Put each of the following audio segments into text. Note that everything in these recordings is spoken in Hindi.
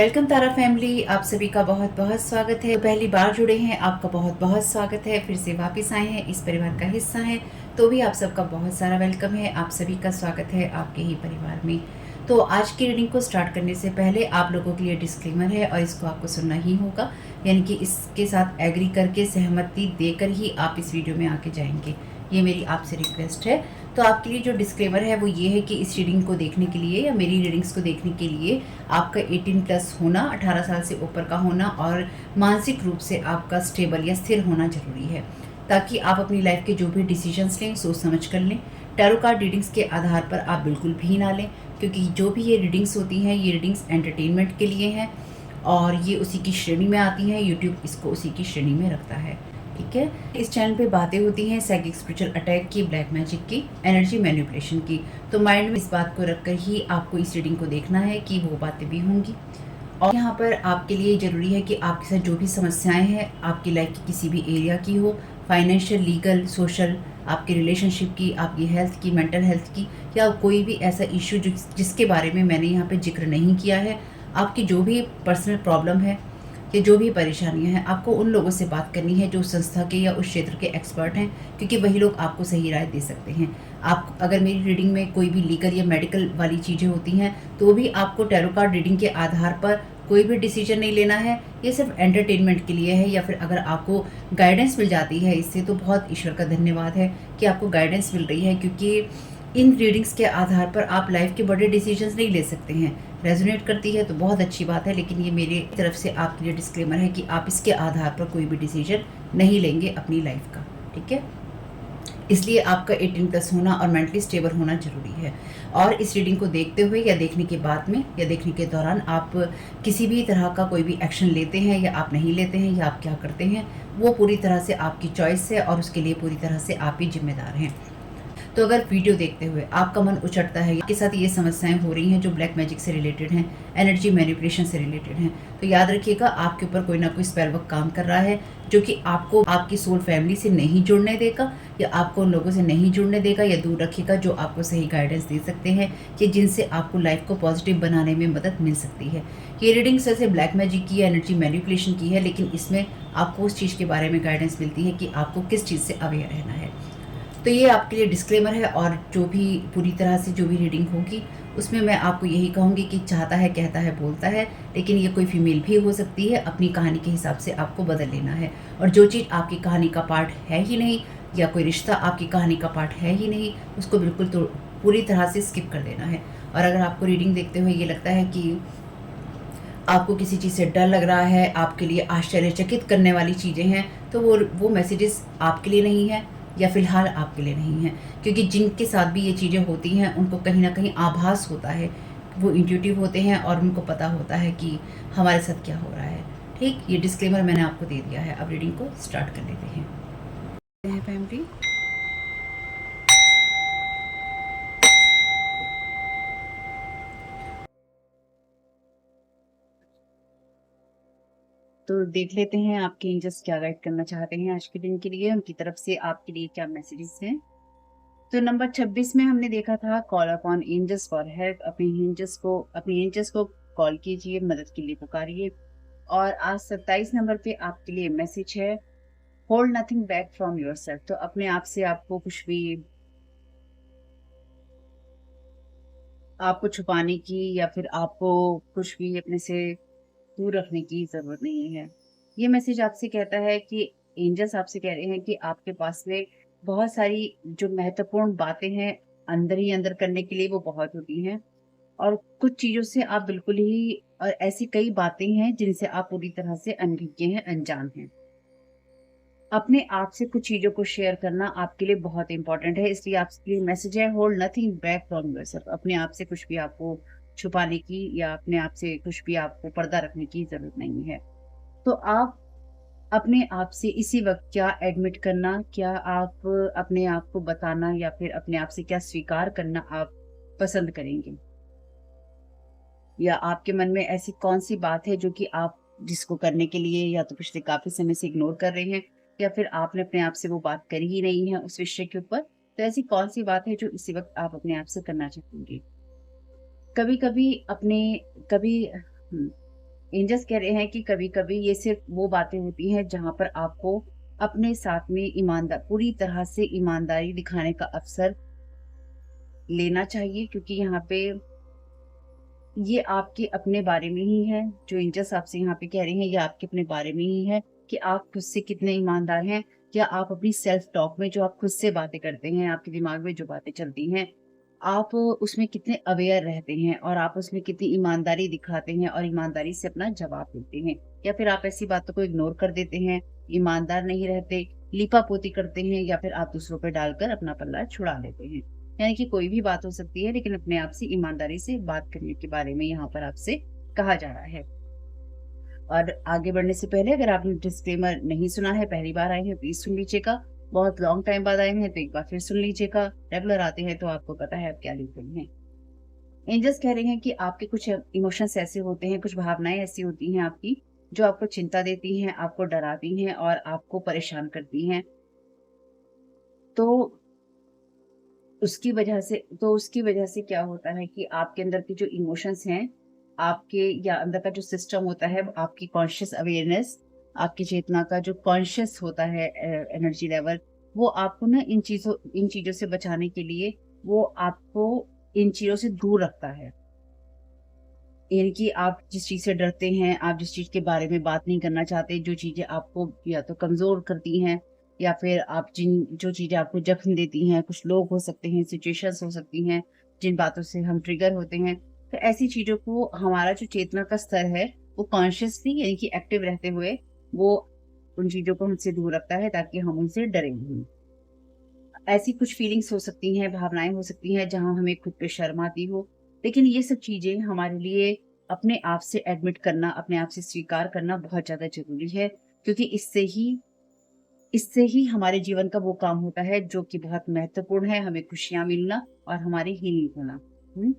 वेलकम तारा फैमिली, आप सभी का बहुत बहुत स्वागत है। पहली बार जुड़े हैं, आपका बहुत बहुत स्वागत है। फिर से वापस आए हैं, इस परिवार का हिस्सा हैं, तो भी आप सबका बहुत सारा वेलकम है। आप सभी का स्वागत है आपके ही परिवार में। तो आज की रीडिंग को स्टार्ट करने से पहले आप लोगों के लिए डिस्क्लेमर है और इसको आपको सुनना ही होगा, यानी कि इसके साथ एग्री करके सहमति देकर ही आप इस वीडियो में आके जाएंगे। ये मेरी आपसे रिक्वेस्ट है। तो आपके लिए जो डिस्क्लेमर है वो ये है कि इस रीडिंग को देखने के लिए या मेरी रीडिंग्स को देखने के लिए आपका 18+ होना, 18 साल से ऊपर का होना और मानसिक रूप से आपका स्टेबल या स्थिर होना जरूरी है, ताकि आप अपनी लाइफ के जो भी डिसीजंस लें सोच समझ कर लें। टैरो कार्ड रीडिंग्स के आधार पर आप बिल्कुल भी ना लें, क्योंकि जो भी ये रीडिंग्स होती हैं ये रीडिंग्स एंटरटेनमेंट के लिए हैं और ये उसी की श्रेणी में आती हैं। यूट्यूब इसको उसी की श्रेणी में रखता है, ठीक है। इस चैनल पे बातें होती हैं साइकिक स्पिरिचुअल अटैक की, ब्लैक मैजिक की, एनर्जी मैनिपुलेशन की। तो माइंड में इस बात को रखकर ही आपको इस रीडिंग को देखना है कि वो बातें भी होंगी। और यहाँ पर आपके लिए ज़रूरी है कि आपके साथ जो भी समस्याएं हैं आपकी लाइफ की किसी भी एरिया की हो, फाइनेंशियल, लीगल, सोशल, आपकी रिलेशनशिप की, आपकी हेल्थ की, मेंटल हेल्थ की, या कोई भी ऐसा इशू जिसके बारे में मैंने यहाँ पे जिक्र नहीं किया है, आपकी जो भी पर्सनल प्रॉब्लम है या जो भी परेशानियां हैं, आपको उन लोगों से बात करनी है जो उस संस्था के या उस क्षेत्र के एक्सपर्ट हैं, क्योंकि वही लोग आपको सही राय दे सकते हैं। आप अगर मेरी रीडिंग में कोई भी लीगल या मेडिकल वाली चीज़ें होती हैं तो भी आपको टैरो कार्ड रीडिंग के आधार पर कोई भी डिसीजन नहीं लेना है। ये सिर्फ एंटरटेनमेंट के लिए है, या फिर अगर आपको गाइडेंस मिल जाती है इससे तो बहुत ईश्वर का धन्यवाद है कि आपको गाइडेंस मिल रही है, क्योंकि इन रीडिंग्स के आधार पर आप लाइफ के बड़े डिसीजंस नहीं ले सकते हैं। रेजोनेट करती है तो बहुत अच्छी बात है, लेकिन ये मेरी तरफ से आपके लिए डिस्क्लेमर है कि आप इसके आधार पर कोई भी डिसीजन नहीं लेंगे अपनी लाइफ का, ठीक है। इसलिए आपका 18+ होना और मेंटली स्टेबल होना जरूरी है। और इस रीडिंग को देखते हुए या देखने के बाद में या देखने के दौरान आप किसी भी तरह का कोई भी एक्शन लेते हैं या आप नहीं लेते हैं या आप क्या करते हैं, वो पूरी तरह से आपकी चॉइस है और उसके लिए पूरी तरह से आप ही जिम्मेदार हैं। तो अगर वीडियो देखते हुए आपका मन उचटता है, आपके साथ ये समस्याएं हो रही हैं जो ब्लैक मैजिक से रिलेटेड हैं, एनर्जी मैनिपुलेशन से रिलेटेड हैं, तो याद रखिएगा आपके ऊपर कोई ना कोई स्पेल वर्क काम कर रहा है, जो कि आपको आपकी सोल फैमिली से नहीं जुड़ने देगा या आपको उन लोगों से नहीं जुड़ने देगा या दूर रखेगा जो आपको सही गाइडेंस दे सकते हैं कि जिनसे आपको लाइफ को पॉजिटिव बनाने में मदद मिल सकती है। ये रीडिंग से ब्लैक मैजिक की, एनर्जी मैनिपुलेशन की है, लेकिन इसमें आपको उस चीज़ के बारे में गाइडेंस मिलती है कि आपको किस चीज़ से अवेयर रहना है। तो ये आपके लिए डिस्क्लेमर है। और जो भी पूरी तरह से जो भी रीडिंग होगी उसमें मैं आपको यही कहूँगी कि चाहता है, कहता है, बोलता है, लेकिन ये कोई फीमेल भी हो सकती है। अपनी कहानी के हिसाब से आपको बदल लेना है, और जो चीज़ आपकी कहानी का पार्ट है ही नहीं या कोई रिश्ता आपकी कहानी का पार्ट है ही नहीं, उसको बिल्कुल तो पूरी तरह से स्किप कर देना है। और अगर आपको रीडिंग देखते हुए ये लगता है कि आपको किसी चीज़ से डर लग रहा है, आपके लिए आश्चर्यचकित करने वाली चीज़ें हैं, तो वो मैसेजेस आपके लिए नहीं है या फिलहाल आपके लिए नहीं है, क्योंकि जिनके साथ भी ये चीज़ें होती हैं उनको कहीं ना कहीं आभास होता है, वो इंट्यूटिव होते हैं और उनको पता होता है कि हमारे साथ क्या हो रहा है। ठीक, ये डिस्क्लेमर मैंने आपको दे दिया है। अब रीडिंग को स्टार्ट कर लेते हैं फैमिली। तो देख लेते हैं आपके एंजल्स क्या गाइड करना चाहते हैं आज के दिन के लिए, उनकी तरफ से आपके लिए क्या मैसेजेस हैं। तो नंबर 26 में हमने देखा था call upon angels for help. अपने एंजल्स को कॉल कीजिए, मदद के लिए पुकारिए। और आज 27 नंबर पे आपके लिए मैसेज है, hold nothing back from yourself. तो अपने आप से आपको कुछ भी आपको छुपाने की या फिर आपको कुछ भी अपने से दूर रखने की जरूरत नहीं है। ये मैसेज आपसे कहता है कि एंजल्स आपसे कह रहे हैं कि आपके पास में बहुत सारी जो महत्वपूर्ण बातें हैं अंदर ही अंदर करने के लिए वो बहुत होती हैं, और कुछ चीजों से आप बिल्कुल ही, और ऐसी कई बातें हैं जिनसे आप पूरी तरह से अनभिज्ञ हैं, अनजान हैं। अपने आप से कुछ चीजों को शेयर करना आपके लिए बहुत इंपॉर्टेंट है, इसलिए आपके लिए मैसेज है, hold nothing back from yourself. अपने आप से कुछ भी आपको छुपाने की या अपने आप से कुछ भी आपको पर्दा रखने की जरूरत नहीं है। तो आप अपने आप से इसी वक्त क्या एडमिट करना, क्या आप अपने आप को बताना या फिर अपने आप से क्या स्वीकार करना आप पसंद करेंगे, या आपके मन में ऐसी कौन सी बात है जो कि आप जिसको करने के लिए या तो पिछले काफी समय से इग्नोर कर रहे हैं, या फिर आपने अपने आप से वो बात करी ही नहीं है उस विषय के ऊपर। तो ऐसी कौन सी बात है जो इसी वक्त आप अपने आप से करना चाहेंगे। कभी कभी अपने कभी एंजल्स कह रहे हैं कि कभी-कभी ये सिर्फ वो बातें होती हैं जहाँ पर आपको अपने साथ में पूरी तरह से ईमानदारी दिखाने का अवसर लेना चाहिए, क्योंकि यहाँ पे ये आपके अपने बारे में ही है। जो एंजल्स आपसे यहाँ पे कह रहे हैं, ये आपके अपने बारे में ही है कि आप खुद से कितने ईमानदार हैं, या आप अपनी सेल्फ टॉक में जो आप खुद से बातें करते हैं, आपके दिमाग में जो बातें चलती हैं, आप उसमें कितने अवेयर रहते हैं और आप उसमें कितनी ईमानदारी दिखाते हैं और ईमानदारी से अपना जवाब देते हैं। या फिर आप ऐसी बातों को इग्नोर कर देते हैं, ईमानदार नहीं रहते, लीपापोती करते हैं, या फिर आप दूसरों पे डालकर अपना पल्ला छुड़ा लेते हैं। यानी कि कोई भी बात हो सकती है, लेकिन अपने आप से ईमानदारी से बात करने के बारे में यहाँ पर आपसे कहा जा रहा है। और आगे बढ़ने से पहले अगर आपने डिस्क्लेमर नहीं सुना है, पहली बार आए हैं, प्लीज सुन लीजिएगा। बहुत लॉन्ग टाइम बाद आए हैं तो एक बार फिर सुन लीजिएगा। रेगुलर आते हैं तो आपको पता है आप क्या लिख रहे हैं। एंजल्स कह रहे हैं कि आपके कुछ इमोशंस ऐसे होते हैं, कुछ भावनाएं ऐसी होती हैं आपकी, जो आपको चिंता देती हैं, आपको डराती हैं और आपको परेशान करती हैं। तो उसकी वजह से क्या होता है कि आपके अंदर के जो इमोशंस हैं, आपके या अंदर का जो सिस्टम होता है, आपकी कॉन्शियस अवेयरनेस, आपकी चेतना का जो कॉन्शियस होता है एनर्जी लेवल, वो आपको ना इन चीज़ों से बचाने के लिए, वो आपको इन चीज़ों से दूर रखता है। यानी कि आप जिस चीज़ से डरते हैं, आप जिस चीज़ के बारे में बात नहीं करना चाहते, जो चीज़ें आपको या तो कमज़ोर करती हैं, या फिर जो चीज़ें आपको जख्म देती हैं, कुछ लोग हो सकते हैं, सिचुएशंस हो सकती हैं, जिन बातों से हम ट्रिगर होते हैं। तो ऐसी चीज़ों को हमारा जो चेतना का स्तर है, वो कॉन्शियसली यानी कि एक्टिव रहते हुए, वो उन चीज़ों को हमसे दूर रखता है ताकि हम उनसे डरें नहीं। ऐसी कुछ फीलिंग्स हो सकती हैं, भावनाएँ हो सकती हैं जहाँ हमें खुद पे शर्म आती हो। लेकिन ये सब चीज़ें हमारे लिए अपने आप से एडमिट करना, अपने आप से स्वीकार करना बहुत ज़्यादा ज़रूरी है, क्योंकि इससे ही हमारे जीवन का वो काम होता है जो कि बहुत महत्वपूर्ण है, हमें खुशियाँ मिलना और हमारी हीलिंग होना। हुँ?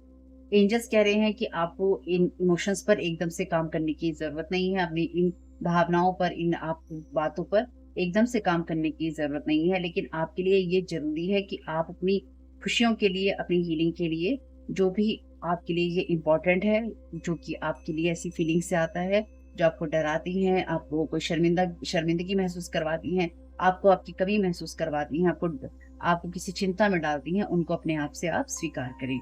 एंजल्स कह रहे हैं कि आपको इन इमोशंस पर एकदम से काम करने की ज़रूरत नहीं है, अपनी इन भावनाओं पर, इन आप बातों पर एकदम से काम करने की ज़रूरत नहीं है, लेकिन आपके लिए ये ज़रूरी है कि आप अपनी खुशियों के लिए, अपनी हीलिंग के लिए, जो भी आपके लिए ये इम्पोर्टेंट है, जो कि आपके लिए ऐसी फीलिंग से आता है, जो आपको डराती हैं, आपको कोई शर्मिंदगी महसूस करवाती हैं, आपको आपकी कमी महसूस करवाती हैं, आपको किसी चिंता में डालती हैं, उनको अपने आप से आप स्वीकार करें।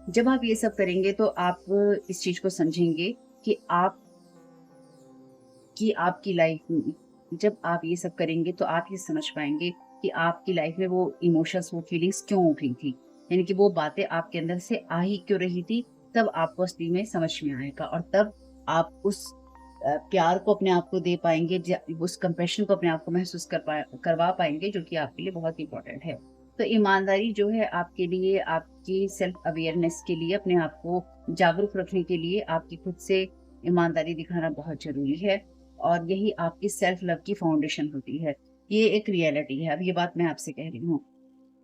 जब आप ये सब करेंगे तो आप इस चीज़ को समझेंगे कि आपकी लाइफ में जब आप ये सब करेंगे तो आप ये समझ पाएँगे कि आपकी लाइफ में वो इमोशंस, वो फीलिंग्स क्यों उठी थी। यानी कि वो बातें आपके अंदर से आ ही क्यों रही थी, तब आपको असली में समझ में आएगा और तब आप उस प्यार को अपने आप को दे पाएँगे, उस कंपैशन को अपने आप को महसूस करवा पाएँगे, जो कि आपके लिए बहुत इम्पोर्टेंट है। तो ईमानदारी जो है आपके लिए, आपकी सेल्फ अवेयरनेस के लिए, अपने आप को जागरूक रखने के लिए आपकी खुद से ईमानदारी दिखाना बहुत ज़रूरी है, और यही आपकी सेल्फ लव की फाउंडेशन होती है। ये एक रियलिटी है, अब ये बात मैं आपसे कह रही हूँ।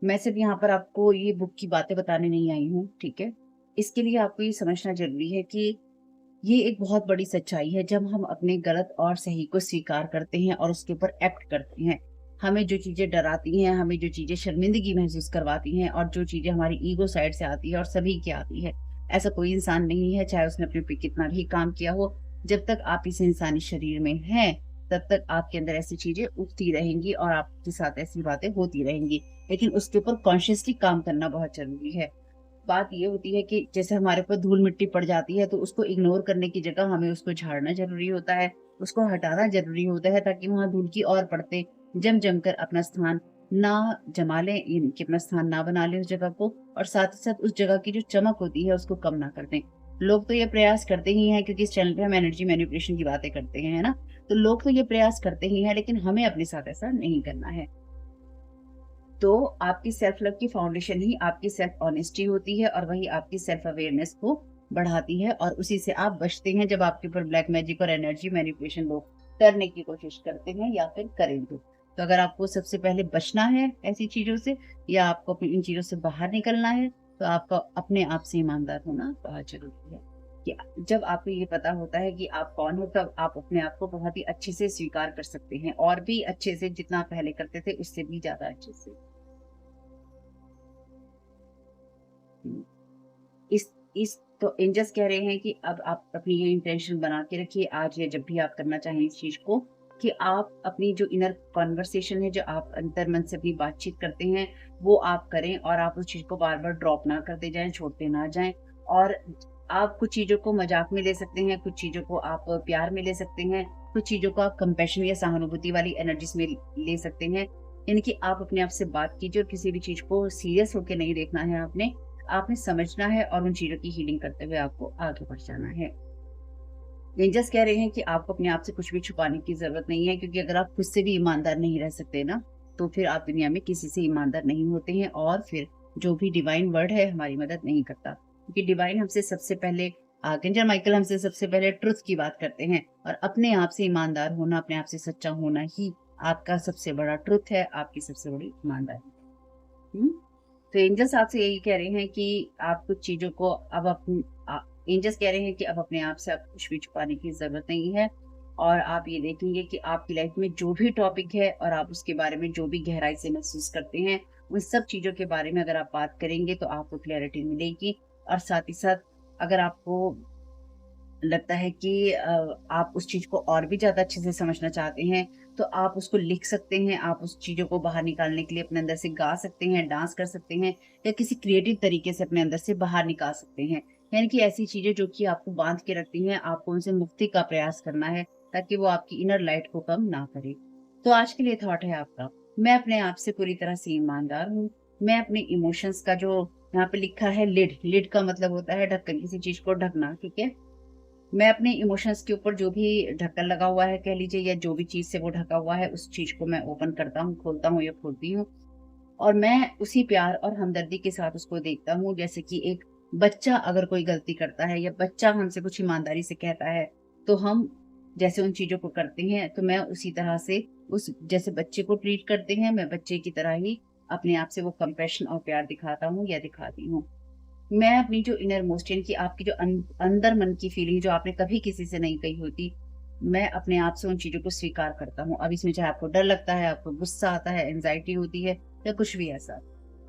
मैं सिर्फ़ यहाँ पर आपको ये बुक की बातें बताने नहीं आई हूँ, ठीक है? इसके लिए आपको ये समझना ज़रूरी है कि ये एक बहुत बड़ी सच्चाई है, जब हम अपने गलत और सही को स्वीकार करते हैं और उसके ऊपर एक्ट करते हैं। हमें जो चीज़ें डराती हैं, हमें जो चीज़ें शर्मिंदगी महसूस करवाती हैं और जो चीज़ें हमारी ईगो साइड से आती है और सभी की आती है। ऐसा कोई इंसान नहीं है, चाहे उसने अपने पे कितना भी काम किया हो, जब तक आप इस इंसानी शरीर में हैं, तब तक आपके अंदर ऐसी चीज़ें उठती रहेंगी और आपके साथ ऐसी बातें होती रहेंगी। लेकिन उसके ऊपर कॉन्शियसली काम करना बहुत ज़रूरी है। बात ये होती है कि जैसे हमारे ऊपर धूल-मिट्टी पड़ जाती है, तो उसको इग्नोर करने की जगह हमें उसको झाड़ना ज़रूरी होता है, उसको हटाना ज़रूरी होता है, ताकि वहाँ धूल की और परतें जम-जम कर अपना स्थान ना जमा लें, यानी कि अपना स्थान ना बना लें उस जगह को, और साथ ही साथ उस जगह की जो चमक होती है उसको कम ना कर दें। लोग तो ये प्रयास करते ही हैं, क्योंकि इस चैनल पे हम एनर्जी मैनिपुलेशन की बातें करते हैं, है ना? तो लोग तो ये प्रयास करते ही हैं, लेकिन हमें अपने साथ ऐसा नहीं करना है। तो आपकी सेल्फ लव की फाउंडेशन ही आपकी सेल्फ ऑनेस्टी होती है, और वही आपकी सेल्फ अवेयरनेस को बढ़ाती है, और उसी से आप बचते हैं जब आपके ऊपर ब्लैक मैजिक और एनर्जी मैनिपुलेशन लोग करने की कोशिश करते हैं या फिर करेंगे। तो अगर आपको सबसे पहले बचना है ऐसी चीज़ों से, या आपको अपनी इन चीज़ों से बाहर निकलना है, तो आपका अपने आप से ईमानदार होना बहुत ज़रूरी है। कि जब आपको ये पता होता है कि आप कौन हो, तब आप अपने आप को बहुत ही अच्छे से स्वीकार कर सकते हैं, और भी अच्छे से, जितना आप पहले करते थे उससे भी ज़्यादा अच्छे से। इस इस तो एंजल्स कह रहे हैं कि अब आप अपनी ये इंटेंशन बना के रखिए आज या जब भी आप करना चाहें इस चीज़ को, कि आप अपनी जो इनर कन्वर्सेशन है, जो आप अंतर्मन से अपनी बातचीत करते हैं, वो आप करें और आप उस चीज़ को बार-बार ड्रॉप ना करते जाएँ, छोड़ते ना जाएँ। और आप कुछ चीज़ों को मज़ाक में ले सकते हैं, कुछ चीज़ों को आप प्यार में ले सकते हैं, कुछ चीज़ों को आप कंपैशन या सहानुभूति वाली एनर्जीज़ में ले सकते हैं। यानी कि आप अपने आप से बात कीजिए और किसी भी चीज़ को सीरियस होके नहीं देखना है आपने। आपने समझना है और उन चीज़ों की हीलिंग करते हुए आपको आगे बढ़ जाना है। एंजल्स कह रहे हैं कि आपको अपने आप से कुछ भी छुपाने की ज़रूरत नहीं है, क्योंकि अगर आप खुद से भी ईमानदार नहीं रह सकते ना, तो फिर आप दुनिया में किसी से ईमानदार नहीं होते हैं और फिर जो भी डिवाइन वर्ड है हमारी मदद नहीं करता। क्योंकि डिवाइन हमसे सबसे पहले आर्कएंजल माइकल हमसे सबसे पहले ट्रुथ की बात करते हैं और अपने आप से ईमानदार होना, अपने आप से सच्चा होना ही आपका सबसे बड़ा ट्रुथ है, आपकी सबसे बड़ी ईमानदारी। हुँ? तो एंजल्स आपसे यही कह रहे हैं कि आप कुछ चीज़ों को अब एंजल्स कह रहे हैं कि अब अपने आप से आपको कुछ भी छुपाने की ज़रूरत नहीं है और आप ये देखेंगे कि आपकी लाइफ में जो भी टॉपिक है और आप उसके बारे में जो भी गहराई से महसूस करते हैं, उन सब चीज़ों के बारे में अगर आप बात करेंगे तो आपको क्लैरिटी मिलेगी। और साथ ही साथ अगर आपको लगता है कि आप उस चीज़ को और भी ज़्यादा अच्छे से समझना चाहते हैं, तो आप उसको लिख सकते हैं, आप उस चीज़ों को बाहर निकालने के लिए अपने अंदर से गा सकते हैं, डांस कर सकते हैं या किसी क्रिएटिव तरीके से अपने अंदर से बाहर निकाल सकते हैं। यानी कि ऐसी चीज़ें जो कि आपको बाँध के रखती हैं, आपको उनसे मुक्ति का प्रयास करना है, ताकि वो आपकी इनर लाइट को कम ना करे। तो आज के लिए थॉट है आपका, मैं अपने आप से पूरी तरह से ईमानदार हूँ। मैं अपने इमोशंस का जो यहाँ पे लिखा है लिड, लिड का मतलब होता है ढक्कन, किसी चीज़ को ढकना, ठीक है? मैं अपने इमोशंस के ऊपर जो भी ढक्कन लगा हुआ है कह लीजिए या जो भी चीज़ से वो ढका हुआ है, उस चीज़ को मैं ओपन करता हूँ, खोलता हूँ या खोलती हूँ और मैं उसी प्यार और हमदर्दी के साथ उसको देखता हूँ। जैसे कि एक बच्चा अगर कोई गलती करता है या बच्चा हमसे कुछ ईमानदारी से कहता है, तो हम जैसे उन चीज़ों को करते हैं, तो मैं उसी तरह से उस जैसे बच्चे को ट्रीट करते हैं, मैं बच्चे की तरह ही अपने आप से वो कंपैशन और प्यार दिखाता हूँ या दिखाती हूँ। मैं अपनी जो इनर मोस्ट यानी कि आपकी जो अंदर मन की फीलिंग जो आपने कभी किसी से नहीं कही होती, मैं अपने आप से उन चीज़ों को स्वीकार करता हूँ। अब इसमें चाहे आपको डर लगता है, आपको गुस्सा आता है, एंग्ज़ायटी होती है या कुछ भी ऐसा।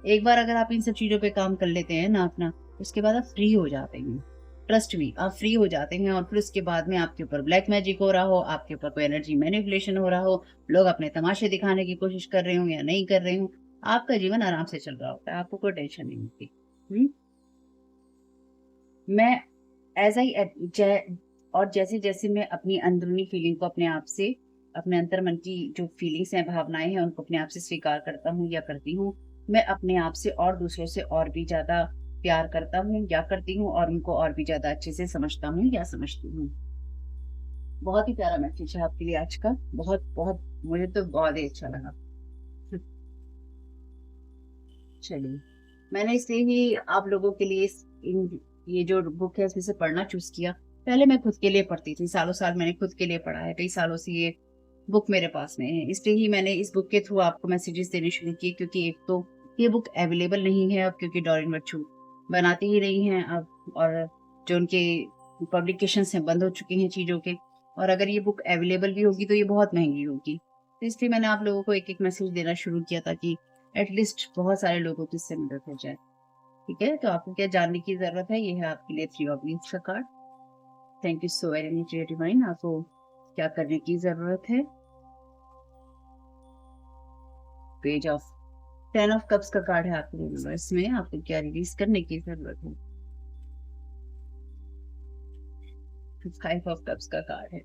एक बार अगर आप इन सब चीज़ों पे काम कर लेते हैं ना अपना, उसके बाद आप फ्री हो जाते हैं। ट्रस्ट मी, आप फ्री हो जाते हैं और फिर उसके बाद में आपके ऊपर ब्लैक मैजिक हो रहा हो, आपके ऊपर कोई एनर्जी मैनिपुलेशन हो रहा हो, लोग अपने तमाशे दिखाने की कोशिश कर रहे हों या नहीं कर रहे हों, आपका जीवन आराम से चल रहा होता है, आपको कोई टेंशन नहीं होती। हुँ? मैं एज़ आई एड जै और जैसे-जैसे मैं अपनी अंदरूनी फीलिंग को अपने आप से, अपने अंतर्मन की जो फीलिंग्स हैं, भावनाएँ हैं, उनको अपने आप से स्वीकार करता हूँ या करती हूँ, मैं अपने आप से और दूसरों से और भी ज़्यादा प्यार करता हूँ या करती हूँ और उनको और भी ज़्यादा अच्छे से समझता हूँ या समझती हूँ। बहुत ही प्यारा मैसेज है आपके लिए आज का। बहुत-बहुत मुझे तो बहुत ही अच्छा लगा। चलिए, मैंने इसलिए ही आप लोगों के लिए ये जो बुक है इसमें से पढ़ना चूज़ किया। पहले मैं खुद के लिए पढ़ती थी, सालों-साल मैंने खुद के लिए पढ़ा है, कई सालों से ये बुक मेरे पास में है। इसलिए ही मैंने इस बुक के थ्रू आपको मैसेजेस देने शुरू किए, क्योंकि एक तो ये बुक अवेलेबल नहीं है अब, क्योंकि डॉरेन वर्चू बनाते ही नहीं हैं अब और जो उनके पब्लिकेशंस हैं बंद हो चुके हैं चीज़ों के, और अगर ये बुक अवेलेबल भी होगी तो ये बहुत महँगी होगी। तो इसलिए मैंने आप लोगों को एक-एक मैसेज देना शुरू किया ताकि एटलीस्ट बहुत सारे लोगों की इससे मदद हो जाए। ठीक है? तो आपको क्या जानने की ज़रूरत है? ये है आपके लिए थ्री ऑफ वीन्स का card. Thank you so very much dear divine. आपको क्या करने की ज़रूरत है? पेज ऑफ 10 ऑफ कप्स का कार्ड है आपके लिए यूनिवर्स में। आपको क्या रिलीज़ करने की ज़रूरत है? 5 ऑफ कप्स का कार्ड है।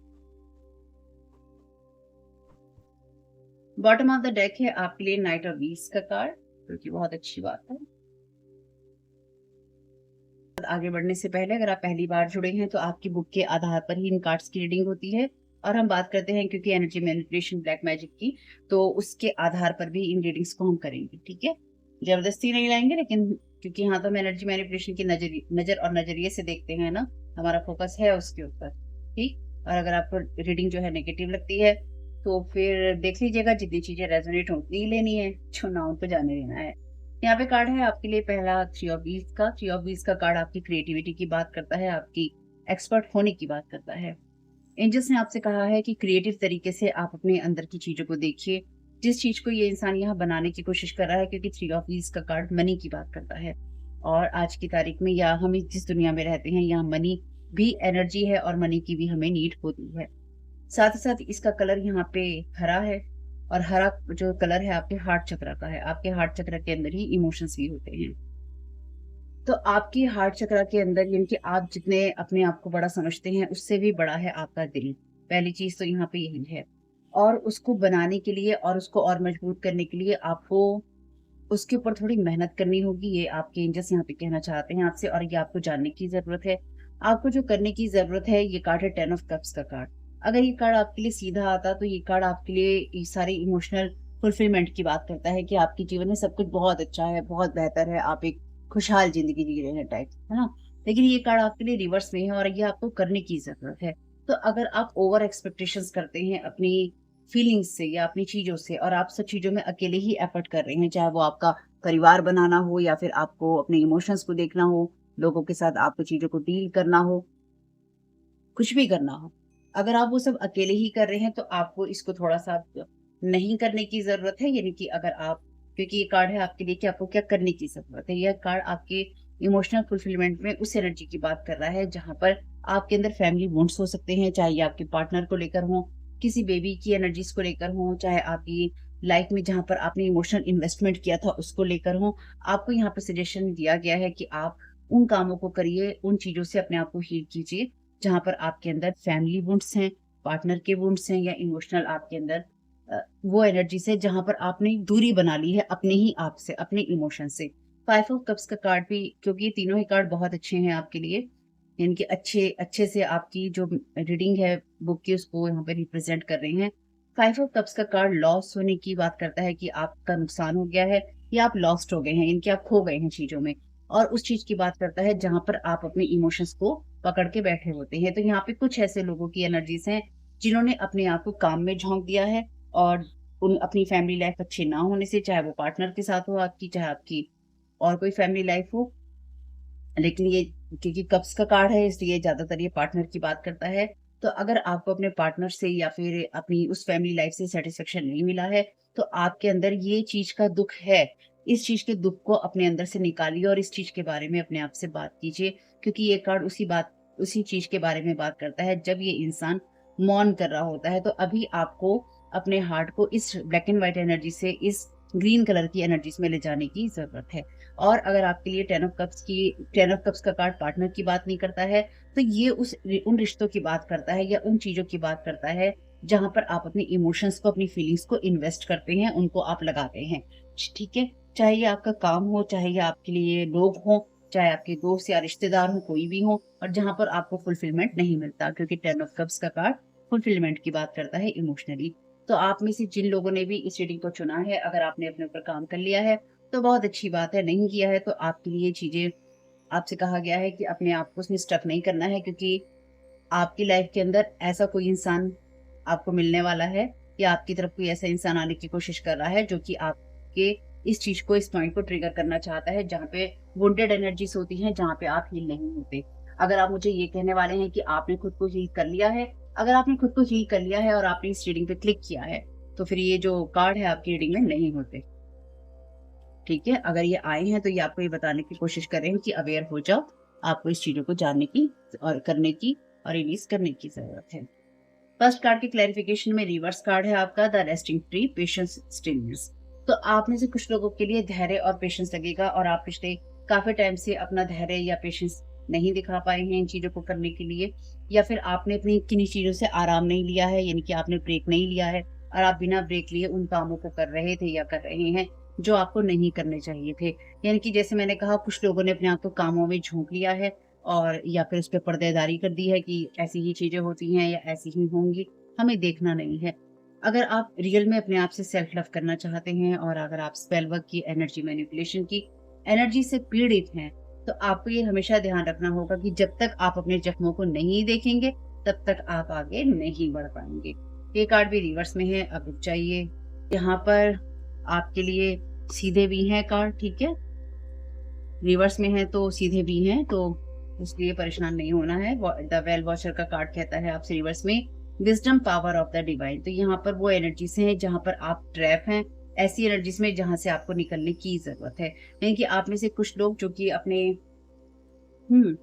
बॉटम ऑफ द डेक है आपके लिए नाइट ऑफ व्हील्स का कार्ड, जो कि बहुत अच्छी बात है। आगे बढ़ने से पहले अगर आप पहली बार जुड़े हैं तो आपकी बुक के आधार पर ही इन कार्ड्स की रीडिंग होती है और हम बात करते हैं क्योंकि एनर्जी मैनिपुलेशन ब्लैक मैजिक की, तो उसके आधार पर भी इन रीडिंग्स को हम करेंगे, ठीक है? जबरदस्ती नहीं लाएंगे, लेकिन क्योंकि यहाँ तो हम एनर्जी मैनिपुलेशन की नजर और नजरिए से देखते हैं ना, हमारा फोकस है उसके ऊपर, ठीक? और अगर आपको रीडिंग जो है नेगेटिव लगती है तो फिर देख लीजिएगा, जितनी चीजें रेजोनेट हो उतनी ही लेनी है, जो ना उनको जाने देना है। यहाँ पे कार्ड है आपके लिए पहला थ्री ऑफ व्हील्स का। थ्री ऑफ व्हील्स का कार्ड आपकी क्रिएटिविटी की बात करता है, आपकी एक्सपर्ट होने की बात करता है। एंजल्स ने आपसे कहा है कि क्रिएटिव तरीके से आप अपने अंदर की चीजों को देखिए, जिस चीज को ये इंसान यहाँ बनाने की कोशिश कर रहा है, क्योंकि थ्री ऑफ व्हील्स का कार्ड मनी की बात करता है। और आज की तारीख में या हम जिस दुनिया में रहते हैं यहाँ मनी भी एनर्जी है और मनी की भी हमें नीड होती है। साथ ही साथ इसका कलर यहाँ पे हरा है और हरा जो कलर है आपके हार्ट चक्र का है। आपके हार्ट चक्र के अंदर ही इमोशंस भी होते हैं। तो आपकी हार्ट चक्र के अंदर यानी कि आप जितने अपने आप को बड़ा समझते हैं उससे भी बड़ा है आपका दिल। पहली चीज तो यहाँ पे यही है। और उसको बनाने के लिए और उसको और मजबूत करने के लिए आपको उसके ऊपर थोड़ी मेहनत करनी होगी। ये आपके एंजल्स यहाँ पे कहना चाहते हैं आपसे और ये आपको जानने की जरूरत है। आपको जो करने की जरूरत है, ये कार्ड है 10 ऑफ कप्स का कार्ड। अगर ये कार्ड आपके लिए सीधा आता तो ये कार्ड आपके लिए ये सारी इमोशनल फुलफिलमेंट की बात करता है कि आपके जीवन में सब कुछ बहुत अच्छा है, बहुत बेहतर है, आप एक खुशहाल जिंदगी जी रहे हैं टाइप, है ना। लेकिन ये कार्ड आपके लिए रिवर्स में है और ये आपको करने की जरूरत है। तो अगर आप ओवर एक्सपेक्टेशंस करते हैं अपनी फीलिंग्स से या अपनी चीजों से और आप सब चीजों में अकेले ही एफर्ट कर रहे हैं, चाहे वो आपका परिवार बनाना हो या फिर आपको अपने इमोशंस को देखना हो, लोगों के साथ आपको चीजों को डील करना हो, कुछ भी करना हो, अगर आप वो सब अकेले ही कर रहे हैं तो आपको इसको थोड़ा सा नहीं करने की जरूरत है। यानी कि अगर आप, क्योंकि ये कार्ड है आपके लिए कि आपको क्या करने की जरूरत है। यह कार्ड आपके इमोशनल फुलफिलमेंट में उस एनर्जी की बात कर रहा है जहां पर आपके अंदर फैमिली बॉन्ड्स हो सकते हैं, चाहे ये आपके पार्टनर को लेकर हो, किसी बेबी की एनर्जीज को लेकर हो, चाहे आपकी लाइफ में जहां पर आपने इमोशनल इन्वेस्टमेंट किया था उसको लेकर हो। आपको यहाँ पे सजेशन दिया गया है कि आप उन कामों को करिए, उन चीजों से अपने आप को हील कीजिए जहां पर आपके अंदर फैमिली वुंड्स हैं, पार्टनर के वुंड्स हैं या इमोशनल आपके अंदर वो एनर्जी से जहां पर आपने दूरी बना ली है अपने ही आप से, अपने इमोशन से। 5 ऑफ कप्स का कार्ड भी, क्योंकि ये तीनों ही कार्ड बहुत अच्छे हैं आपके लिए, यानी कि अच्छे अच्छे से आपकी जो रीडिंग है बुक की उसको यहाँ पे रिप्रेजेंट कर रहे हैं। 5 ऑफ कप्स का कार्ड लॉस होने की बात करता है कि आपका नुकसान हो गया है या आप लॉस्ट हो गए हैं, इनके आप खो गए हैं चीजों में। और उस चीज की बात करता है जहां पर आप अपने इमोशंस को पकड़ के बैठे होते हैं। तो यहाँ पे कुछ ऐसे लोगों की एनर्जीज हैं जिन्होंने अपने आप को काम में झोंक दिया है और उन अपनी फैमिली लाइफ अच्छी ना होने से, चाहे वो पार्टनर के साथ हो आपकी, चाहे आपकी और कोई फैमिली लाइफ हो, लेकिन ये क्योंकि कप्स का कार्ड है इसलिए ज्यादातर ये पार्टनर की बात करता है। तो अगर आपको अपने पार्टनर से या फिर अपनी उस फैमिली लाइफ से सेटिस्फेक्शन नहीं मिला है तो आपके अंदर ये चीज का दुख है। इस चीज के दुख को अपने अंदर से निकालिए और इस चीज के बारे में अपने आप से बात कीजिए, क्योंकि ये कार्ड उसी चीज के बारे में बात करता है जब ये इंसान मौन कर रहा होता है। तो अभी आपको अपने हार्ट को इस ब्लैक एंड व्हाइट एनर्जी से इस ग्रीन कलर की एनर्जीज में ले जाने की जरूरत है। और अगर आपके लिए 10 ऑफ कप्स का कार्ड पार्टनर की बात नहीं करता है तो ये उन रिश्तों की बात करता है या उन चीजों की बात करता है जहां पर आप अपनी इमोशंस को, अपनी फीलिंग्स को इन्वेस्ट करते हैं, उनको आप लगाते हैं। ठीक है, चाहे ये आपका काम हो, चाहे ये आपके लिए लोग हों, चाहे आपके दोस्त या रिश्तेदार हो, कोई भी हो, और जहां पर आपको फुलफिलमेंट नहीं मिलता, क्योंकि 10 ऑफ कप्स का कार्ड फुलफिलमेंट की बात करता है इमोशनली। तो आप में से जिन लोगों ने भी इस रीडिंग को चुना है, अगर आपने अपने ऊपर काम कर लिया है तो बहुत अच्छी बात है, नहीं किया है तो आपके लिए चीजें, आपसे कहा गया है कि अपने आप को उसमें स्टक नहीं करना है, क्योंकि आपकी लाइफ के अंदर ऐसा कोई इंसान आपको मिलने वाला है या आपकी तरफ कोई ऐसा इंसान आने की कोशिश कर रहा है जो कि आपके इस चीज को, इस पॉइंट को ट्रिगर करना चाहता है जहाँ पे वुंडेड एनर्जीज होती हैं, जहाँ पे आप हील नहीं होते। अगर आप मुझे ये कहने वाले हैं कि आपने खुद को हील कर लिया है, अगर आपने खुद को हील कर लिया है और आपने इस रीडिंग पे क्लिक किया है तो फिर ये जो कार्ड है आपकी रीडिंग में नहीं होते। ठीक है, अगर ये आए हैं तो ये आपको ये बताने की कोशिश कर रहे हैं कि अवेयर हो जाओ, आपको इस चीजों को जानने की और करने की और रिलीज करने की जरूरत है। फर्स्ट कार्ड के क्लैरिफिकेशन में रिवर्स कार्ड है आपका the resting tree, patience, stillness. तो आप में से कुछ लोगों के लिए धैर्य और पेशेंस लगेगा और आप पिछले काफी टाइम से अपना धैर्य या पेशेंस नहीं दिखा पाए हैं इन चीजों को करने के लिए, या फिर आपने अपनी किन्हीं चीजों से आराम नहीं लिया है, यानी कि आपने ब्रेक नहीं लिया है और आप बिना ब्रेक लिए उन कामों को कर रहे थे या कर रहे हैं जो आपको नहीं करने चाहिए थे। यानी कि जैसे मैंने कहा, कुछ लोगों ने अपने आप को कामों में झोंक लिया है और या फिर उस पर पर्देदारी कर दी है कि ऐसी ही चीजें होती हैं या ऐसी ही होंगी, हमें देखना नहीं है। अगर आप रियल में अपने आप से सेल्फ लव करना चाहते हैं और अगर आप स्पेल वर्क की, एनर्जी मैनिपुलेशन की एनर्जी से पीड़ित हैं, तो आपको ये हमेशा ध्यान रखना होगा कि जब तक आप अपने जख्मों को नहीं देखेंगे तब तक आप आगे नहीं बढ़ पाएंगे। ये कार्ड भी रिवर्स में है, अब रुक जाइए। यहाँ पर आपके लिए सीधे भी हैं कार्ड, ठीक है, रिवर्स में है तो सीधे भी हैं, तो इसलिए परेशान नहीं होना है। द वेल वॉचर का कार्ड कहता है आपसे रिवर्स में wisdom, power of the divine. तो यहाँ पर वो एनर्जी से है जहां पर आप ट्रैप हैं, ऐसी एनर्जीज में जहां से आपको निकलने की जरूरत है। यानी कि आप में से कुछ लोग जो कि अपने हम्म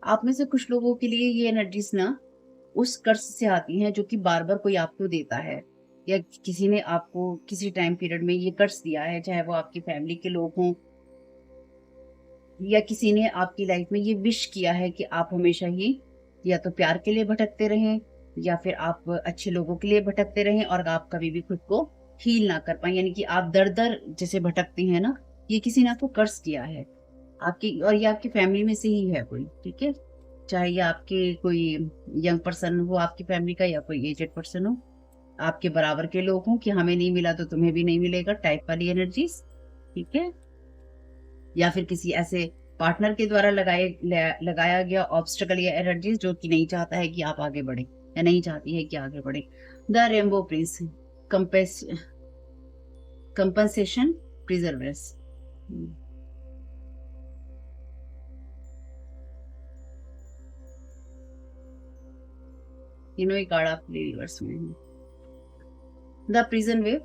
आप में से कुछ लोगों के लिए ये एनर्जीज ना उस कर्ज से आती हैं जो कि बार बार कोई आपको देता है, या किसी ने आपको किसी टाइम पीरियड में ये कर्ज दिया है, चाहे वो आपकी फैमिली के लोग हों, या किसी ने आपकी लाइफ में ये विश किया है कि आप हमेशा ही या तो प्यार के लिए भटकते रहें, या फिर आप अच्छे लोगों के लिए भटकते रहें और आप कभी भी खुद को हील ना कर पाए। यानी कि आप दर दर जैसे भटकती हैं ना, ये किसी ने आपको कर्ज किया है आपकी, और ये आपकी फैमिली में से ही है कोई, ठीक है। चाहे ये आपके कोई यंग पर्सन हो आपकी फैमिली का, या कोई एजेड पर्सन हो, आपके बराबर के लोग हों कि हमें नहीं मिला तो तुम्हें भी नहीं मिलेगा टाइप वाली एनर्जीज, ठीक है। या फिर किसी ऐसे पार्टनर के द्वारा लगाया गया ऑब्स्टेकल या एनर्जीज जो कि नहीं चाहता है कि आप आगे बढ़े, या नहीं चाहती है कि आगे बढ़े। The rainbow Prince, compensation, प्रिजर्वेंस। तीनों ही कार्ड आपके लिए रिवर्स में है। The prison wave,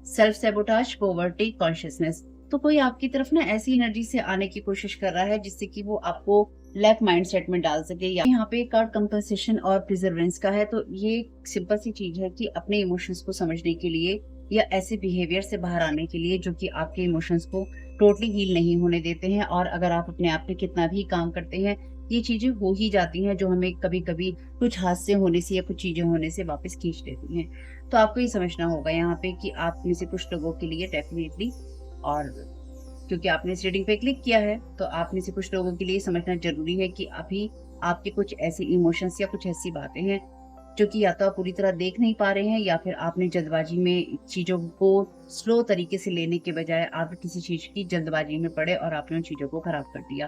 self sabotage, poverty, consciousness. तो कोई आपकी तरफ ना ऐसी एनर्जी से आने की कोशिश कर रहा है जिससे कि वो आपको लैक माइंडसेट में डाल सके। या यहाँ पे कार्ड कंपनसेशन और प्रिजर्वेंस का है, तो ये सिंपल सी चीज है कि अपने इमोशंस को समझने के लिए या ऐसे बिहेवियर से बाहर आने के लिए जो कि आपके इमोशंस को टोटली हील नहीं होने देते हैं। और अगर आप अपने आप पे कितना भी काम करते हैं, ये चीजें हो ही जाती हैं जो हमें कभी कभी कुछ हादसे होने से या कुछ चीजें होने से वापस खींच लेती हैं। तो आपको ये समझना होगा यहाँ पे कि आप में से कुछ लोगों के लिए डेफिनेटली, और क्योंकि आपने इस रीडिंग पे क्लिक किया है तो आप में से कुछ लोगों के लिए समझना जरूरी है कि अभी आपके कुछ ऐसे इमोशंस या कुछ ऐसी बातें हैं जो कि या तो आप पूरी तरह देख नहीं पा रहे हैं, या फिर आपने जल्दबाजी में चीजों को स्लो तरीके से लेने के बजाय आप किसी चीज की जल्दबाजी में पड़े और आपने उन चीजों को खराब कर दिया,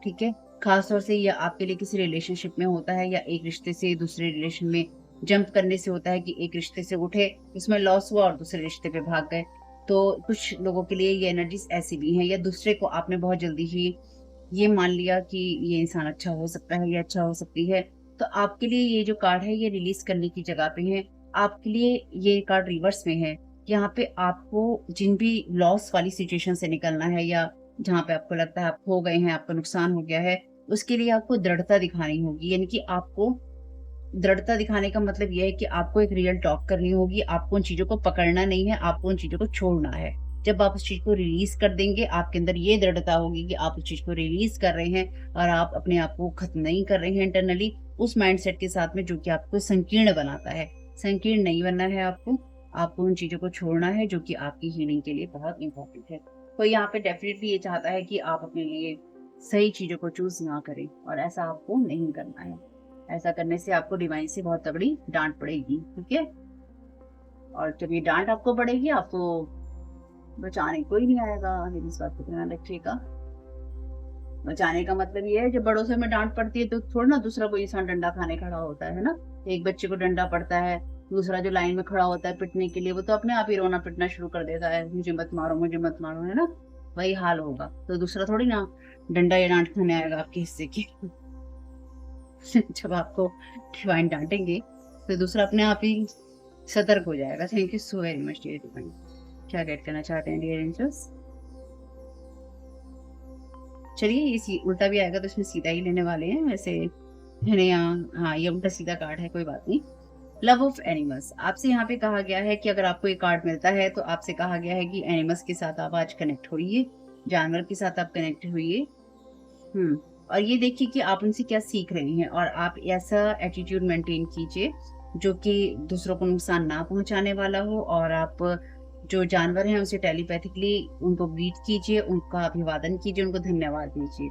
ठीक है। खासतौर से यह आपके लिए किसी रिलेशनशिप में होता है, या एक रिश्ते से दूसरे रिलेशन में जंप करने से होता है कि एक रिश्ते से उठे, उसमें लॉस हुआ और दूसरे रिश्ते पे भाग गए। तो कुछ लोगों के लिए ये एनर्जीज ऐसी भी हैं, या दूसरे को आपने बहुत जल्दी ही ये मान लिया कि ये इंसान अच्छा हो सकता है या अच्छा हो सकती है। तो आपके लिए ये जो कार्ड है ये रिलीज करने की जगह पे है। आपके लिए ये कार्ड रिवर्स में है। यहाँ पे आपको जिन भी लॉस वाली सिचुएशन से निकलना है, या जहाँ पे आपको लगता है आप खो गए हैं, आपका नुकसान हो गया है, उसके लिए आपको दृढ़ता दिखानी होगी। यानी कि आपको दृढ़ता दिखाने का मतलब यह है कि आपको एक रियल टॉक करनी होगी। आपको उन चीजों को पकड़ना नहीं है, आपको उन चीजों को छोड़ना है। जब आप उस चीज को रिलीज कर देंगे, आपके अंदर ये दृढ़ता होगी कि आप उस चीज को रिलीज कर रहे हैं और आप अपने आप को खत्म नहीं कर रहे हैं इंटरनली उस माइंडसेट के साथ में जो कि आपको संकीर्ण बनाता है। संकीर्ण नहीं बनना है आपको उन चीजों को छोड़ना है जो कि आपकी हीलिंग के लिए बहुत इंपॉर्टेंट है। तो यहाँ पे डेफिनेटली ये चाहता है कि आप अपने लिए सही चीजों को चूज ना करें, और ऐसा आपको नहीं करना है। ऐसा करने से आपको डिवाइन से बहुत तगड़ी डांट पड़ेगी, ठीक है। और जब ये डांट आपको पड़ेगी, आपको बचाने कोई नहीं आएगा। मेरी इस बात को ध्यान रखिएगा। बचाने का मतलब ये है, जब बड़ों से हमें डांट पड़ती है तो थोड़ा ना दूसरा कोई इंसान डंडा खाने खड़ा होता है ना। एक बच्चे को डंडा पड़ता है, दूसरा जो लाइन में खड़ा होता है पिटने के लिए, वो तो अपने आप ही रोना पिटना शुरू कर देता है, मुझे मत मारो मुझे मत मारो, है ना। वही हाल होगा। तो दूसरा थोड़ी ना डंडा या डांट खाने आएगा आपके हिस्से की। जब आपको डिवाइन डांटेंगे तो दूसरा अपने आप ही सतर्क हो जाएगा। Thank you so very much dear divine. क्या गाइड करना चाहते हैं डियर एंजल्स? चलिए, ये उल्टा भी आएगा तो इसमें सीधा ही लेने वाले हैं वैसे, है ना। हाँ, ये उल्टा सीधा कार्ड है, कोई बात नहीं। Love of animals. आपसे यहाँ पे कहा गया है कि अगर आपको ये कार्ड मिलता है तो आपसे कहा गया है कि एनिमल्स के साथ आप आज कनेक्ट होइए, जानवर के साथ आप कनेक्ट होइए। और ये देखिए कि आप उनसे क्या सीख रहे हैं, और आप ऐसा एटीट्यूड मेंटेन कीजिए जो कि दूसरों को नुकसान ना पहुंचाने वाला हो। और आप जो जानवर हैं उनसे टेलीपैथिकली उनको ग्रीट कीजिए, उनका अभिवादन कीजिए, उनको धन्यवाद दीजिए।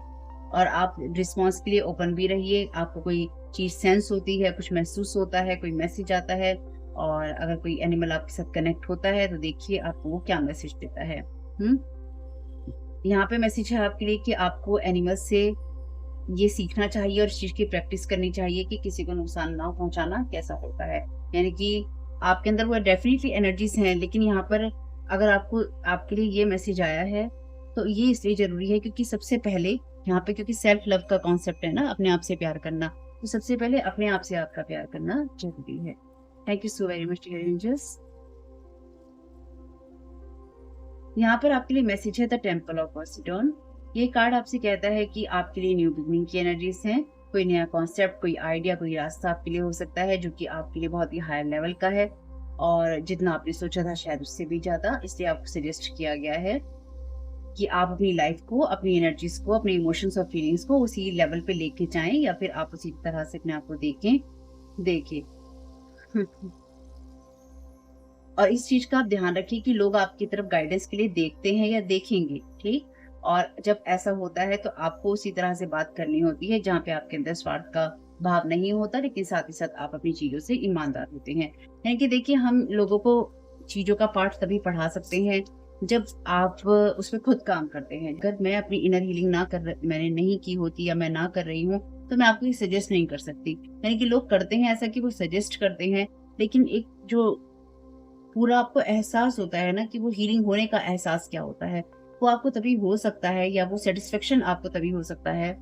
और आप रिस्पॉन्स के लिए ओपन भी रहिए। आपको कोई चीज सेंस होती है, कुछ महसूस होता है, कोई मैसेज आता है, और अगर कोई एनिमल आपके साथ कनेक्ट होता है तो देखिए आपको वो क्या मैसेज देता है। यहाँ पे मैसेज है आपके लिए कि आपको एनिमल से ये सीखना चाहिए और इस चीज की प्रैक्टिस करनी चाहिए कि किसी को नुकसान ना पहुंचाना कैसा होता है। यानी कि आपके अंदर वो डेफिनेटली एनर्जीज हैं, लेकिन यहाँ पर अगर आपके लिए ये मैसेज आया है तो ये इसलिए जरूरी है क्योंकि सबसे पहले यहाँ पे, क्योंकि सेल्फ लव का कॉन्सेप्ट है ना, अपने आप से प्यार करना, तो सबसे पहले अपने आप से आपका प्यार करना जरूरी है। Thank you so very much dear angels. यहाँ पर आपके लिए मैसेज है द टेम्पल ऑफ पोसिडोन। ये कार्ड आपसे कहता है कि आपके लिए न्यू बिगनिंग की एनर्जीज हैं। कोई नया कॉन्सेप्ट, कोई आइडिया, कोई रास्ता आपके लिए हो सकता है जो कि आपके लिए बहुत ही हायर लेवल का है और जितना आपने सोचा था शायद उससे भी ज्यादा। इसलिए आपको सजेस्ट किया गया है कि आप अपनी लाइफ को, अपनी एनर्जीज को, अपने इमोशंस और फीलिंग्स को उसी लेवल पे लेके जाएं या फिर आप उसी तरह से अपने आप को देखें। और इस चीज का आप ध्यान रखिए कि लोग आपकी तरफ गाइडेंस के लिए देखते हैं या देखेंगे, ठीक। और जब ऐसा होता है तो आपको उसी तरह से बात करनी होती है जहाँ पे आपके अंदर स्वार्थ का भाव नहीं होता, लेकिन साथ ही साथ आप अपनी चीजों से ईमानदार होते हैं। यानी कि देखिए, हम लोगों को चीजों का पार्ट तभी पढ़ा सकते हैं जब आप उस पर खुद काम करते हैं। अगर मैं अपनी इनर हीलिंग मैंने नहीं की होती या मैं ना कर रही हूँ तो मैं आपको ये सजेस्ट नहीं कर सकती। यानी कि लोग करते हैं ऐसा कि वो सजेस्ट करते हैं, लेकिन एक जो पूरा आपको एहसास होता है ना कि वो हीलिंग होने का एहसास क्या होता है, वो आपको तभी हो सकता है, या वो सेटिस्फेक्शन आपको तभी हो सकता है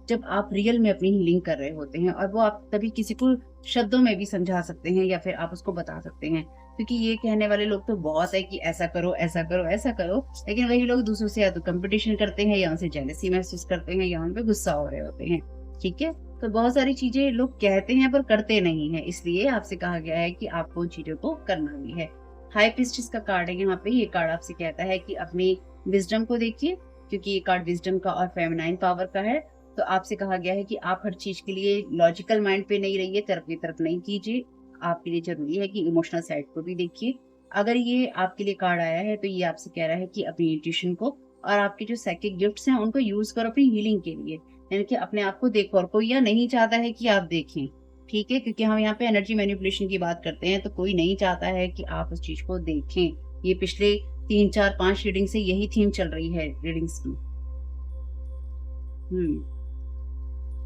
जब आप रियल में अपनी हीलिंग कर रहे होते हैं। और वो आप तभी किसी को शब्दों में भी समझा सकते हैं या फिर आप उसको बता सकते हैं। क्योंकि ये कहने वाले लोग तो बहुत है कि ऐसा करो, ऐसा करो, ऐसा करो, लेकिन वही लोग दूसरों से या तो कंपटीशन करते हैं या उनसे जेलसी महसूस करते हैं या उन पे गुस्सा हो रहे होते हैं, ठीक है। तो बहुत सारी चीजें लोग कहते हैं पर करते नहीं है, इसलिए आपसे कहा गया है कि आपको उन चीजों को करना भी है। हाई प्रीस्टेस का कार्ड है यहाँ पे। ये कार्ड आपसे कहता है कि अपनी विजडम को देखिए, क्योंकि ये कार्ड विजडम का और फेमिनाइन पावर का है। तो आपसे कहा गया है कि आप हर चीज के लिए लॉजिकल माइंड पे नहीं रहिए, तरफ की तरफ नहीं कीजिए। आपके लिए जरूरी है कि इमोशनल साइड को भी देखिए। अगर ये आपके लिए कार्ड आया है तो ये आपसे कह रहा है कि अपनी इंट्यूशन को और आपके जो साइकिक गिफ्ट्स हैं उनको यूज करो अपनी हीलिंग के लिए। यानी कि अपने आप को देखो, और कोई यह नहीं चाहता है कि आप देखें, ठीक है, क्योंकि हम यहाँ पे एनर्जी मैनिपुलेशन की बात करते हैं तो कोई नहीं चाहता है कि आप उस चीज को देखें। ये पिछले 3 4 5 रीडिंग से यही थीम चल रही है रीडिंग्स की।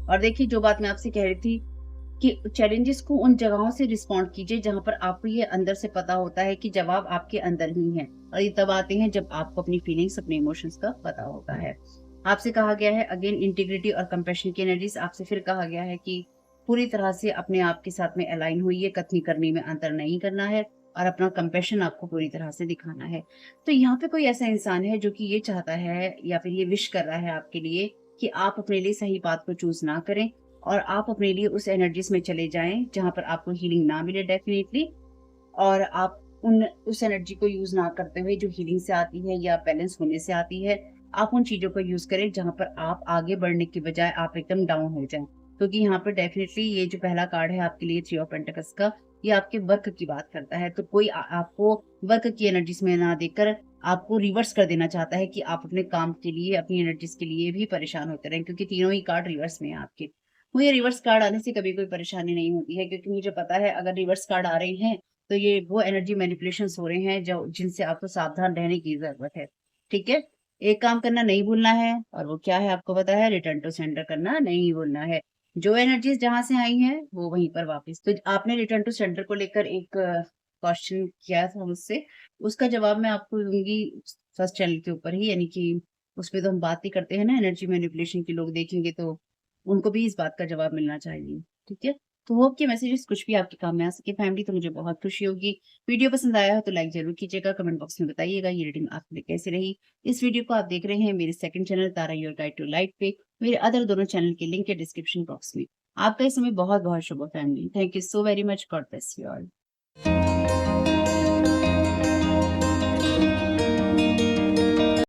और देखिए, जो बात मैं आपसे कह रही थी कि चैलेंजेस को उन जगहों से रिस्पॉन्ड कीजिए जहां पर आपको ये अंदर से पता होता है कि जवाब आपके अंदर ही है। और ये तब आते हैं जब आपको अपनी फीलिंग्स, अपने इमोशंस का पता होता है। आपसे कहा गया है अगेन इंटीग्रिटी और कंपैशन की एनर्जीज। आपसे फिर कहा गया है कि पूरी तरह से अपने आप के साथ में अलाइन हुई है, कथनी करनी में अंतर नहीं करना है और अपना कंपैशन आपको पूरी तरह से दिखाना है। तो यहाँ पे कोई ऐसा इंसान है जो कि ये चाहता है या फिर ये विश कर रहा है आपके लिए कि आप अपने लिए सही बात को चूज ना करें और आप अपने लिए उस एनर्जीज में चले जाएं जहां पर आपको हीलिंग ना मिले डेफिनेटली। और आप उस एनर्जी को यूज ना करते हुए जो हीलिंग से आती है या बैलेंस होने से आती है, आप उन चीजों को यूज करें जहां पर आप आगे बढ़ने की बजाय आप एकदम डाउन हो जाएं। क्योंकि यहाँ पर डेफिनेटली ये जो पहला कार्ड है आपके लिए 3 ऑफ पेंटिकल्स का, ये आपके वर्क की बात करता है। तो कोई आपको वर्क की एनर्जीज में ना देकर आपको रिवर्स कर देना चाहता है कि आप अपने काम के लिए, अपनी एनर्जीज के लिए भी परेशान होते रहें, क्योंकि तीनों ही कार्ड रिवर्स में है आपके। मुझे रिवर्स कार्ड आने से कभी कोई परेशानी नहीं होती है, क्योंकि मुझे पता है अगर रिवर्स कार्ड आ रहे हैं तो ये वो एनर्जी मैनिपुलेशंस हो रहे हैं जो जिनसे आपको सावधान रहने की जरूरत है, ठीक है। एक काम करना नहीं भूलना है, और वो क्या है आपको पता है, रिटर्न टू सेंटर करना नहीं भूलना है। जो एनर्जीज जहां से आई हैं वो वहीं पर वापस। तो आपने रिटर्न टू सेंटर को लेकर एक क्वेश्चन किया था मुझसे, उसका जवाब मैं आपको दूंगी फर्स्ट चैनल के ऊपर ही। यानी कि उसपे तो हम बात ही करते हैं ना एनर्जी मैनिपुलेशन की, लोग देखेंगे तो उनको भी इस बात का जवाब मिलना चाहिए, ठीक है। तो होप के मैसेजेस कुछ भी आपके काम में आ सके फैमिली, तो मुझे बहुत खुशी होगी। वीडियो पसंद आया हो तो लाइक जरूर कीजिएगा, कमेंट बॉक्स में बताइएगा ये रीडिंग आपके लिए कैसी रही। इस वीडियो को आप देख रहे हैं मेरे second channel Tara your guide to light पे। मेरे अदर दोनों चैनल के लिंक है डिस्क्रिप्शन बॉक्स में। आपका इस समय बहुत बहुत शुभ हो family. Thank you so very much. God bless you all.